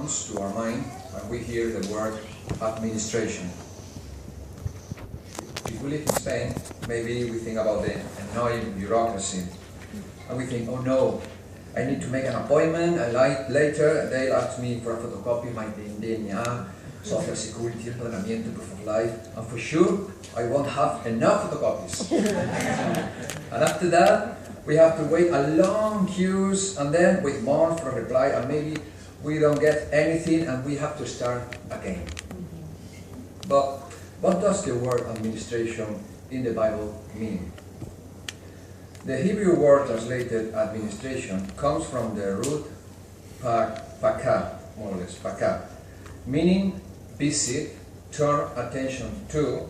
comes to our mind when we hear the word administration. If we live in Spain, maybe we think about the annoying bureaucracy. And we think, oh no, I need to make an appointment, and later they'll ask me for a photocopy of my DNA, social security, empadronamiento, proof of life, and for sure I won't have enough photocopies. And after that, we have to wait a long queues and then wait months for a reply, and maybe we don't get anything and we have to start again. But what does the word administration in the Bible mean? The Hebrew word translated administration comes from the root pakah, more or less, pakah, meaning visit, turn attention to.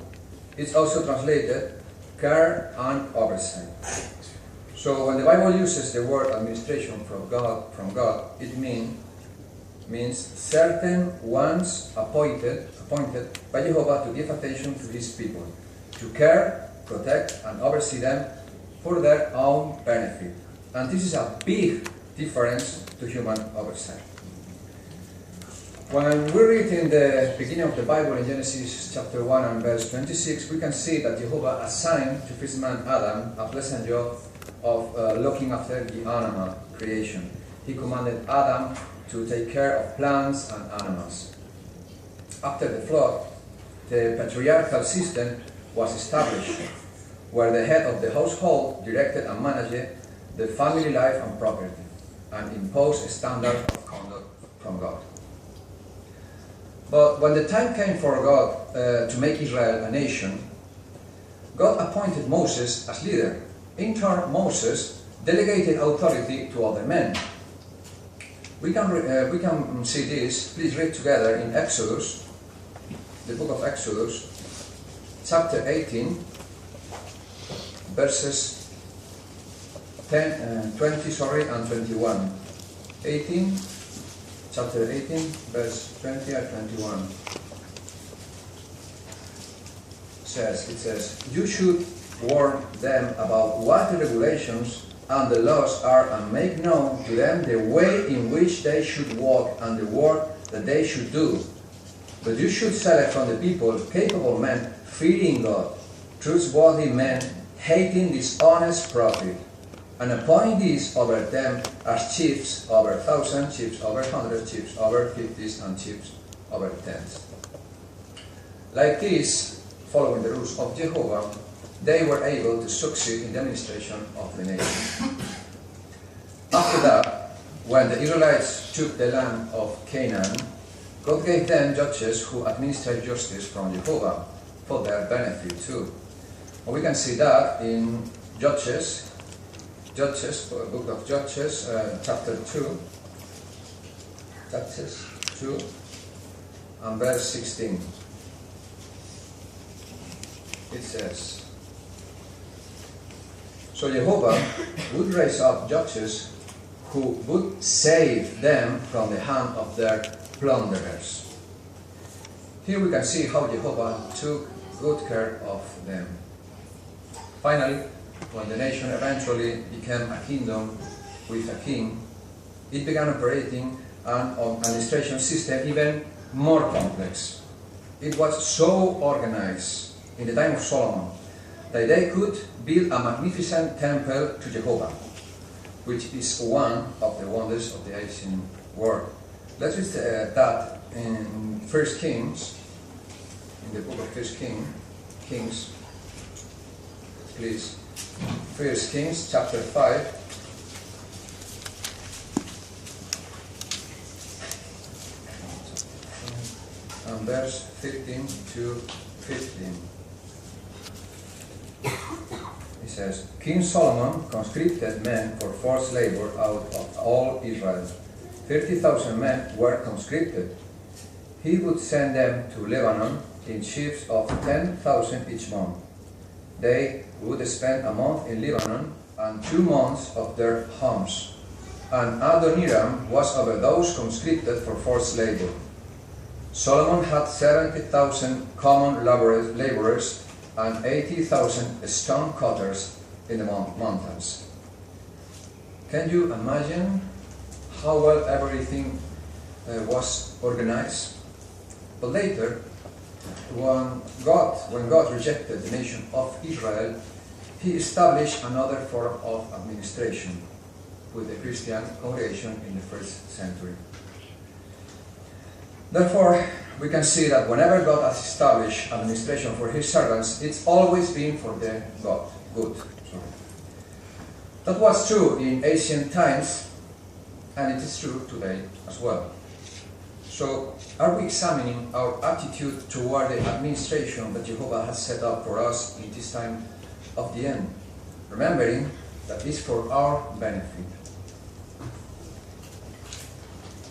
It's also translated care and oversight. So when the Bible uses the word administration from God, it means certain ones appointed by Jehovah to give attention to his people, to care, protect, and oversee them for their own benefit. And this is a big difference to human oversight. When we read in the beginning of the Bible in Genesis chapter 1 and verse 26, we can see that Jehovah assigned to first man Adam a pleasant job of looking after the animal creation. He commanded Adam to take care of plants and animals. After the flood, the patriarchal system was established, where the head of the household directed and managed the family life and property, and imposed a standard of conduct from God. But when the time came for God to make Israel a nation, God appointed Moses as leader. In turn, Moses delegated authority to other men. We can see this. Please read together in Exodus, the book of Exodus, chapter 18, verses 20 and 21. 18, chapter 18, verse 20 and 21. It says, you should warn them about what the regulations and the laws are, and make known to them the way in which they should walk and the work that they should do. But you should select from the people capable men fearing God, trustworthy men hating dishonest profit, and appoint these over them as chiefs over 1,000, chiefs over 100, chiefs over 50s, and chiefs over 10s. Like this, following the rules of Jehovah, they were able to succeed in the administration of the nation. After that, when the Israelites took the land of Canaan, God gave them judges who administered justice from Jehovah for their benefit too. And we can see that in Judges, book of Judges, chapter 2, Judges 2, and verse 16. It says, so Jehovah would raise up judges who would save them from the hand of their plunderers. Here we can see how Jehovah took good care of them. Finally, when the nation eventually became a kingdom with a king, it began operating an administration system even more complex. It was so organized in the time of Solomon that they could build a magnificent temple to Jehovah, which is one of the wonders of the ancient world. Let's read that in 1 Kings, in the book of 1 Kings, please. 1 Kings chapter 5, and verse 15 to 15. It says, King Solomon conscripted men for forced labor out of all Israel. 30,000 men were conscripted. He would send them to Lebanon in shifts of 10,000 each month. They would spend a month in Lebanon and 2 months of their homes. And Adoniram was over those conscripted for forced labor. Solomon had 70,000 common laborers and 80,000 stone cutters in the mountains. Can you imagine how well everything was organized. But later, when God rejected the nation of Israel, he established another form of administration with the Christian congregation in the first century. Therefore, we can see that whenever God has established administration for his servants, it's always been for their good. That was true in ancient times, and it is true today as well. So, are we examining our attitude toward the administration that Jehovah has set up for us in this time of the end, remembering that it's for our benefit?